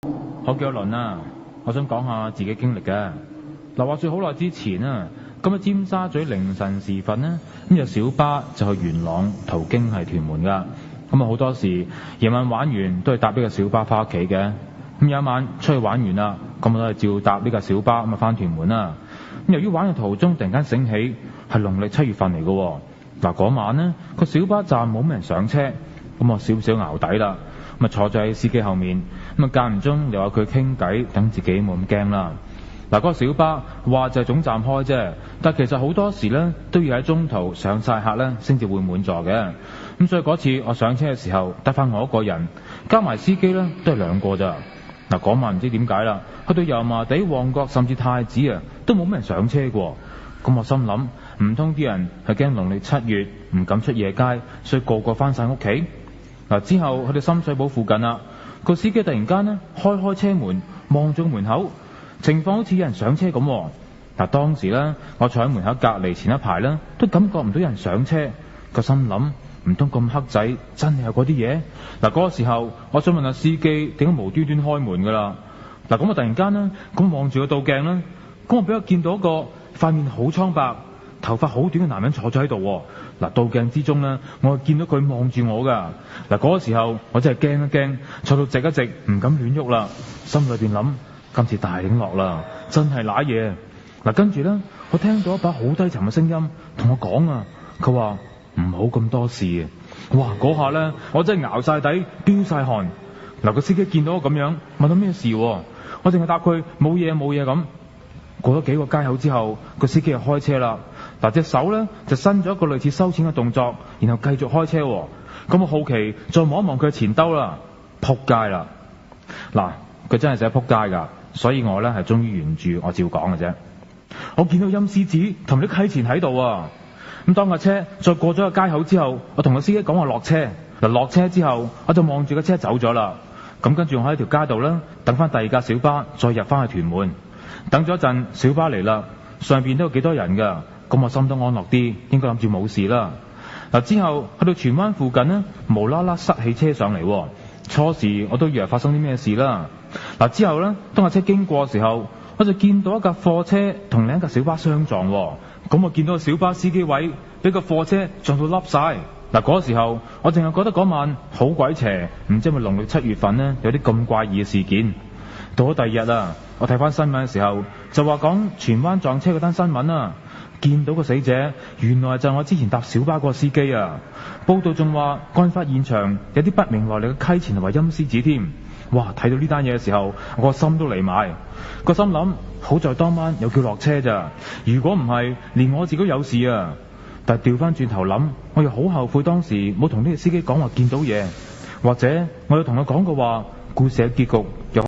我叫阿倫啊，我想講下自己經歷嘅。嗱，話說好耐之前啊，咁喺尖沙咀凌晨時分呢，咁有小巴就去元朗途經係屯門噶。咁啊好多時夜晚玩完都係搭呢個小巴翻屋企嘅。咁有一晚出去玩完啦，咁我都係照搭呢個小巴咁啊翻屯門啦。咁由於玩嘅途中突然間醒起係農曆7月份嚟嘅。嗱，嗰晚呢個小巴站冇咩人上車，咁我少少淆底啦。咁啊坐咗喺司機後面，咁啊間唔中又話佢傾偈，等自己冇咁驚啦。嗱，嗰個小巴話就係總站開啫，但其實好多時咧都要喺中途上晒客咧先至會滿座嘅。咁所以嗰次我上車嘅時候得翻我一個人，加埋司機咧都係2個咋。嗱，嗰晚唔知點解啦，去到油麻地、旺角甚至太子啊，都冇咩人上車過。咁我心諗，唔通啲人係驚農曆7月唔敢出夜街，所以個個翻晒屋企。嗱，之後去到深水埗附近啦，個司機突然間呢開車門望咗門口，情況好似有人上車咁。嗱，當時呢我坐喺門口隔離前一排呢，都感覺唔到有人上車，個心諗唔通咁黑仔真係有嗰啲嘢。嗱，嗰個時候我想問下司機點解無端端開門噶啦。嗱，咁我突然間呢咁望住個倒鏡啦，咁我俾我見到一個塊面好蒼白、頭髮好短嘅男人坐咗喺度。嗱，倒鏡之中呢，我見到佢望住我噶。嗱，嗰個時候我真係驚一驚，坐到直一直，唔敢亂喐啦。心裏邊諗，今次大領落啦，真係瀨嘢。嗱，跟住呢，我聽到一把好低沉嘅聲音同我講啊，佢話唔好咁多事啊。哇，嗰下呢，我真係熬晒底，飆晒汗。嗱，個司機見到我咁樣，問到咩事，我淨係答佢冇嘢咁。過咗幾個街口之後，個司機就開車啦。嗱，隻手咧就伸咗一個類似收錢嘅動作，然後繼續開車。咁我好奇再望一望佢嘅前兜啦，撲街啦！嗱，佢真係寫撲街噶，所以我咧係忠於原著，我照講嘅啫。我見到陰司紙同啲溪錢喺度啊！咁當架車再過咗個街口之後，我同個司機講話落車。嗱，落車之後我就望住個車走咗啦。咁跟住我喺條街度啦，等翻第二架小巴再入翻去屯門。等咗一陣，小巴嚟啦，上邊都有幾多人噶。咁我心都安樂啲，應該諗住冇事啦。嗱，之後去到荃灣附近呢，無啦啦塞起車上嚟。初時我都以為發生啲咩事啦。嗱，之後呢，當架車經過嘅時候，我就見到一架貨車同另一架小巴相撞。咁我見到個小巴司機位俾個貨車撞到凹晒。嗱，嗰時候我淨係覺得嗰晚好鬼邪，唔知係咪農曆7月份呢有啲咁怪異嘅事件。到咗第二日啊，我睇翻新聞嘅時候就話講荃灣撞車嗰單新聞啊。見到個死者原來就係我之前搭小巴嗰個司機啊！報道仲話案發現場有啲不明來歷嘅溪錢同埋陰司紙添。哇！睇到呢單嘢嘅時候，我個心都嚟埋。個心諗好在當晚有叫落車咋，如果唔係連我自己都有事啊！但係調翻轉頭諗，我又好後悔當時冇同呢個司機講話見到嘢，或者我有同佢講過話故事嘅結局又